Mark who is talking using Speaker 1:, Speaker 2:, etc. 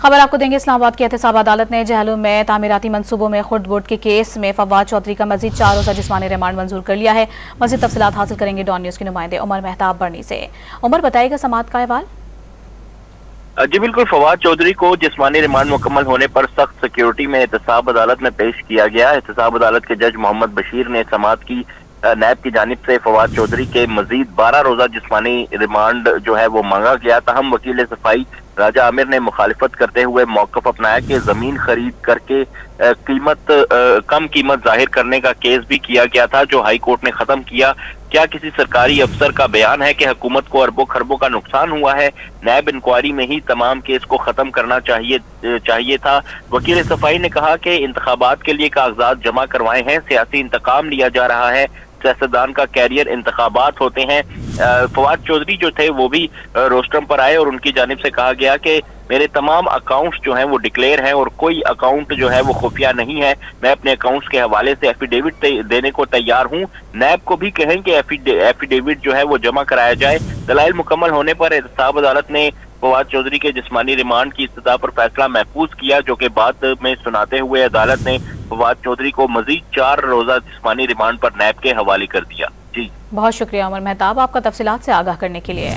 Speaker 1: खबर आपको देंगे। इस्लामाबाद की एहतसाब अदालत ने जहलम में तामीराती मंसूबों में खुर्द बोर्ड के केस में फवाद चौधरी का मजीद 4 रोजा जिस्मानी रिमांड मंजूर कर लिया है। मजीद तफसीलात हासिल करेंगे डॉन न्यूज के नुमाइंदे उमर मेहताब बरनी से। उमर, बताइएगा समाअत का अहवाल।
Speaker 2: जी बिल्कुल, फवाद चौधरी को जिस्मानी रिमांड मुकम्मल होने पर सख्त सिक्योरिटी में एहतसाब अदालत में पेश किया गया। एहतसाब अदालत के जज मोहम्मद बशीर ने समाअत की नैब की जानिब से फवाद चौधरी के मजीद 12 रोजा जिस्मानी रिमांड जो है वो मांगा गया। तहम वकील सफाई राजा आमिर ने मुखालिफत करते हुए मौकफ अपनाया कि जमीन खरीद करके कम कीमत जाहिर करने का केस भी किया गया था, जो हाई कोर्ट ने खत्म किया। क्या किसी सरकारी अफसर का बयान है कि हुकूमत को अरबों खरबों का नुकसान हुआ है? नैब इंक्वायरी में ही तमाम केस को खत्म करना चाहिए था। वकील सफाई ने कहा कि इंतखाबात के लिए कागजात जमा करवाए हैं, सियासी इंतकाम लिया जा रहा है, सियासतदान का कैरियर इंतखाबात होते हैं। फवाद चौधरी जो थे वो भी रोस्टम पर आए और उनकी जानिब से कहा गया कि मेरे तमाम अकाउंट्स जो हैं वो डिक्लेयर हैं और कोई अकाउंट जो है वो खुफिया नहीं है। मैं अपने अकाउंट्स के हवाले से एफिडेविट देने को तैयार हूं। नैब को भी कहें कि एफिडेविट जो है वो जमा कराया जाए। दलाइल मुकम्मल होने पर एहतसाब अदालत ने फवाद चौधरी के जिस्मानी रिमांड की इस्तदा पर फैसला महफूज किया, जो कि बाद में सुनाते हुए अदालत ने फवाद चौधरी को मजीद 4 रोजा जिस्मानी रिमांड पर नैब के हवाले कर दिया। जी
Speaker 1: बहुत शुक्रिया उमर मेहताब, आपका तफसीलात से आगाह करने के लिए।